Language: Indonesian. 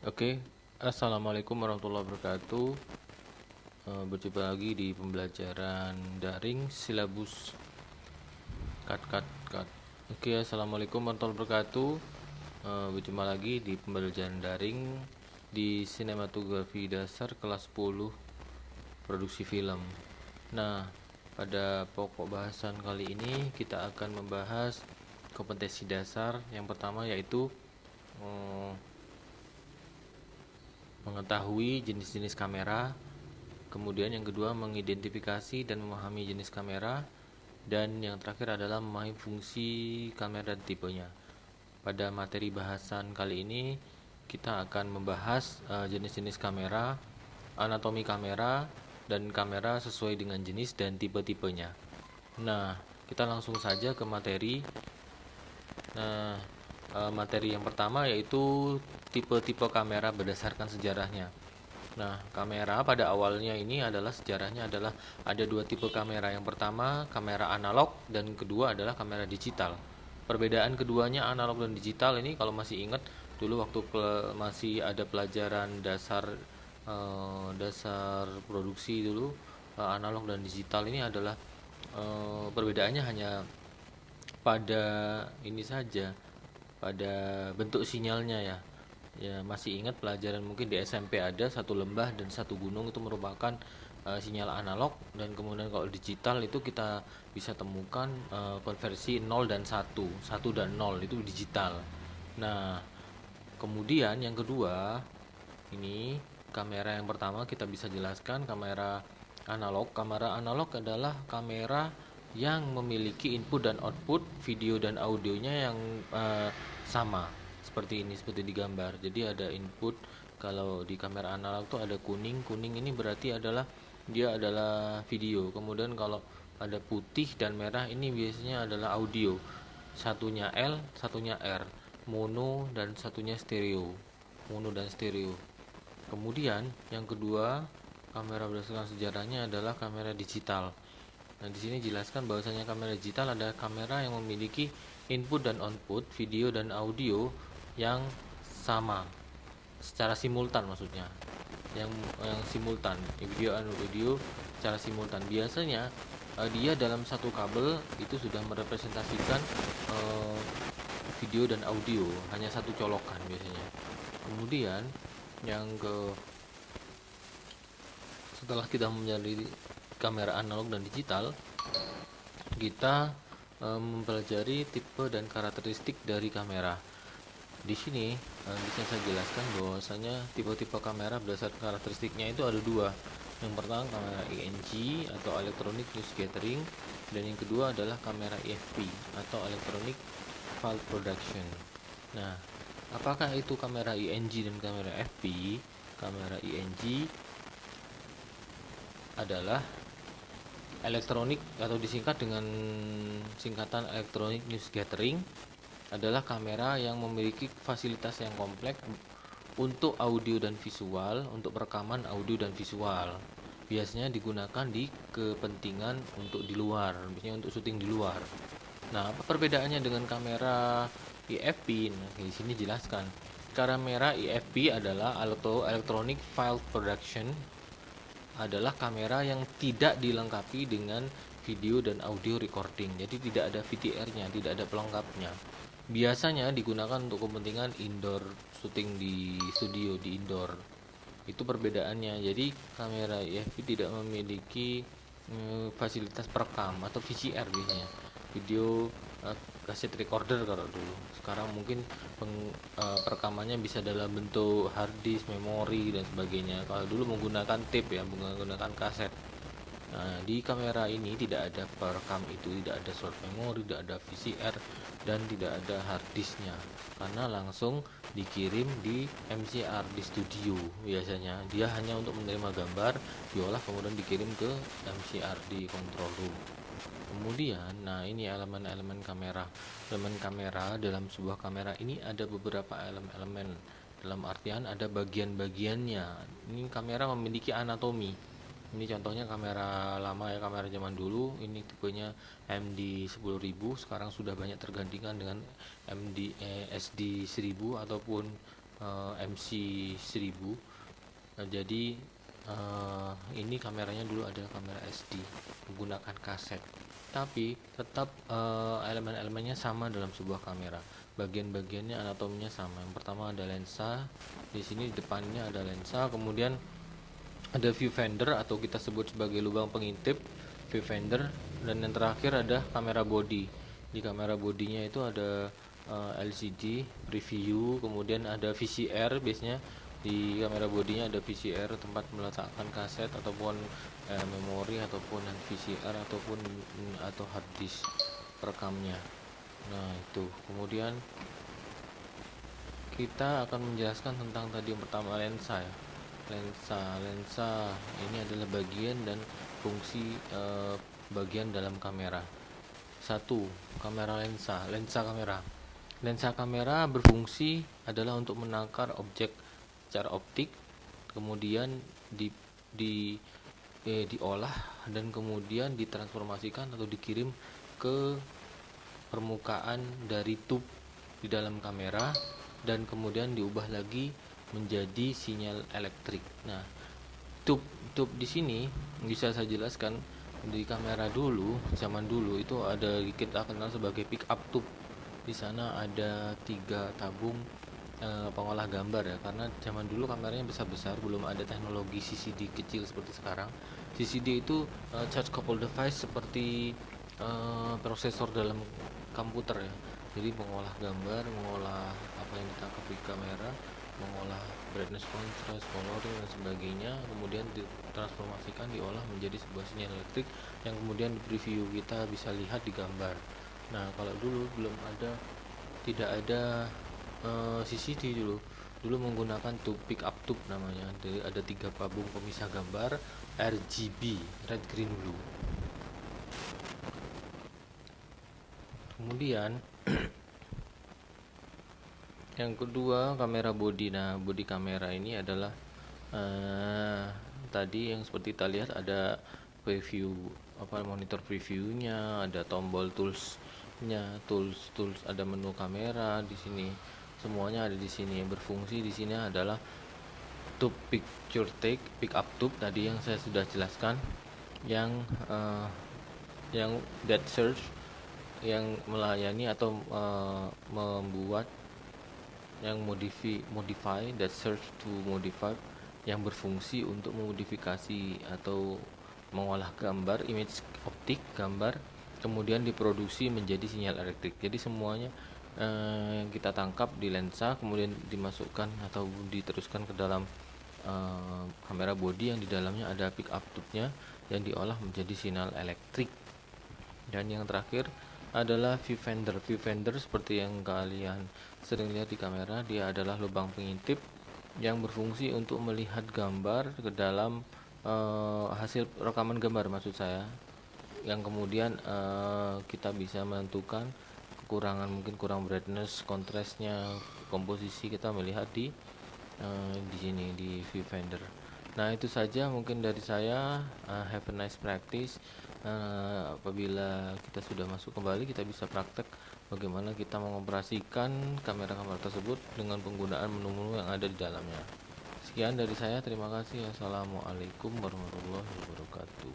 Oke, assalamualaikum warahmatullahi wabarakatuh. Berjumpa lagi di pembelajaran daring silabus cut cut cut. Oke, assalamualaikum warahmatullahi wabarakatuh. Berjumpa lagi di pembelajaran daring di sinematografi dasar kelas 10 produksi film. Nah, pada pokok bahasan kali ini kita akan membahas kompetensi dasar. Yang pertama yaitu mengetahui jenis-jenis kamera, kemudian yang kedua mengidentifikasi dan memahami jenis kamera, dan yang terakhir adalah memahami fungsi kamera dan tipenya. Pada materi bahasan kali ini kita akan membahas jenis-jenis kamera, anatomi kamera, dan kamera sesuai dengan jenis dan tipe-tipenya. Nah, kita langsung saja ke materi. Nah, materi yang pertama yaitu tipe-tipe kamera berdasarkan sejarahnya. Nah, kamera pada awalnya ini adalah sejarahnya adalah ada dua tipe kamera. Yang pertama kamera analog dan kedua adalah kamera digital. Perbedaan keduanya analog dan digital ini kalau masih ingat dulu waktu masih ada pelajaran dasar produksi dulu, analog dan digital ini adalah perbedaannya hanya pada ini saja, pada bentuk sinyalnya ya. Ya, masih ingat pelajaran mungkin di SMP ada satu lembah dan satu gunung itu merupakan sinyal analog, dan kemudian kalau digital itu kita bisa temukan konversi 0 dan 1, 1 dan 0 itu digital. Nah, kemudian yang kedua, ini kamera yang pertama kita bisa jelaskan kamera analog. Kamera analog adalah kamera yang memiliki input dan output video dan audionya yang sama seperti ini, seperti di gambar. Jadi ada input, kalau di kamera analog tuh ada kuning. Kuning ini berarti dia adalah video. Kemudian kalau ada putih dan merah ini biasanya adalah audio. Satunya L, satunya R, mono dan satunya stereo. Mono dan stereo. Kemudian yang kedua, kamera berdasarkan sejarahnya adalah kamera digital. Nah, di sini jelaskan bahwasanya kamera digital adalah kamera yang memiliki input dan output video dan audio yang sama secara simultan, maksudnya yang simultan, video dan audio secara simultan. Biasanya dia dalam satu kabel itu sudah merepresentasikan video dan audio, hanya satu colokan biasanya. Kemudian yang setelah kita menjadi kamera analog dan digital, kita mempelajari tipe dan karakteristik dari kamera. Di sini bisa saya jelaskan bahwasanya tipe-tipe kamera berdasarkan karakteristiknya itu ada dua. Yang pertama kamera ENG atau Electronic News Gathering, dan yang kedua adalah kamera EFP atau Electronic File Production. Nah, apakah itu kamera ENG dan kamera EFP? Kamera ENG adalah elektronik atau disingkat dengan singkatan Electronic News Gathering, adalah kamera yang memiliki fasilitas yang kompleks untuk audio dan visual, untuk perekaman audio dan visual. Biasanya digunakan di kepentingan untuk di luar, biasanya untuk syuting di luar. Nah, apa perbedaannya dengan kamera EFP? Nah, di sini jelaskan. Kamera EFP adalah Electronic File Production, adalah kamera yang tidak dilengkapi dengan video dan audio recording. Jadi tidak ada VTR-nya, tidak ada pelengkapnya. Biasanya digunakan untuk kepentingan indoor, syuting di studio di indoor. Itu perbedaannya. Jadi kamera EFP tidak memiliki fasilitas perekam atau VCR biasanya. Video kaset recorder kalau dulu. Sekarang mungkin perekamannya bisa dalam bentuk hard disk, memori dan sebagainya. Kalau dulu menggunakan tape ya, menggunakan kaset. Nah, di kamera ini tidak ada perekam itu, tidak ada slot memori, tidak ada VCR, dan tidak ada hard disknya, karena langsung dikirim di MCR di studio. Biasanya dia hanya untuk menerima gambar, diolah kemudian dikirim ke MCR di control room. Kemudian, nah ini elemen-elemen kamera. Elemen kamera dalam sebuah kamera ini ada beberapa elemen-elemen. Dalam artian ada bagian-bagiannya. Ini kamera memiliki anatomi. Ini contohnya kamera lama ya, kamera zaman dulu. Ini tipenya MD 10.000. Sekarang sudah banyak tergantikan dengan SD 1000 ataupun MC1000. Jadi ini kameranya dulu adalah kamera SD menggunakan kaset, tapi tetap elemen-elemennya sama dalam sebuah kamera. Bagian-bagiannya, anatominya sama. Yang pertama ada lensa, di sini depannya ada lensa, kemudian ada viewfinder atau kita sebut sebagai lubang pengintip, viewfinder, dan yang terakhir ada kamera body. Di kamera bodinya itu ada LCD preview, kemudian ada VCR. Biasanya di kamera bodinya ada VCR, tempat meletakkan kaset ataupun memori ataupun VCR ataupun atau hard disk perekamnya. Nah itu, kemudian kita akan menjelaskan tentang tadi yang pertama, lensa ya. Lensa ini adalah bagian dan fungsi bagian dalam kamera. Satu, kamera lensa kamera. Lensa kamera berfungsi adalah untuk menangkar objek secara optik, kemudian diolah dan kemudian ditransformasikan atau dikirim ke permukaan dari tube di dalam kamera, dan kemudian diubah lagi menjadi sinyal elektrik. Nah, tube di sini bisa saya jelaskan. Di kamera dulu, zaman dulu itu ada, kita kenal sebagai pick up tube. Di sana ada 3 tabung pengolah gambar ya, karena zaman dulu kameranya besar-besar, belum ada teknologi CCD kecil seperti sekarang. CCD itu charge coupled device, seperti prosesor dalam komputer ya. Jadi mengolah gambar, mengolah apa yang ditangkap di kamera, mengolah brightness, contrast, coloring dan sebagainya, kemudian ditransformasikan, diolah menjadi sebuah sinyal elektrik yang kemudian di preview kita bisa lihat di gambar. Nah, kalau dulu belum ada, tidak ada CCD dulu menggunakan tube, pick up tube namanya. Jadi ada 3 tabung pemisah gambar RGB, red, green, blue. Kemudian yang kedua, kamera body. Nah, body kamera ini adalah tadi yang seperti kita lihat ada preview, monitor previewnya, ada tombol toolsnya, tools, ada menu kamera di sini. Semuanya ada di sini. Yang berfungsi di sini adalah tube picture take, pick up tube tadi yang saya sudah jelaskan, yang depth search, yang melayani atau membuat yang modify that search to modify, yang berfungsi untuk memodifikasi atau mengolah gambar, image optik gambar, kemudian diproduksi menjadi sinyal elektrik. Jadi semuanya yang kita tangkap di lensa kemudian dimasukkan atau diteruskan ke dalam kamera body yang di dalamnya ada pick up tube-nya yang diolah menjadi sinyal elektrik. Dan yang terakhir adalah viewfinder. Viewfinder seperti yang kalian sering lihat di kamera, dia adalah lubang pengintip yang berfungsi untuk melihat gambar ke dalam hasil rekaman gambar maksud saya, yang kemudian kita bisa menentukan kekurangan, mungkin kurang brightness, contrastnya, komposisi, kita melihat di sini di viewfinder. Nah, itu saja mungkin dari saya. Have a nice practice. Apabila kita sudah masuk kembali, kita bisa praktek bagaimana kita mengoperasikan kamera-kamera tersebut dengan penggunaan menu-menu yang ada di dalamnya. Sekian dari saya, terima kasih. Assalamualaikum warahmatullahi wabarakatuh.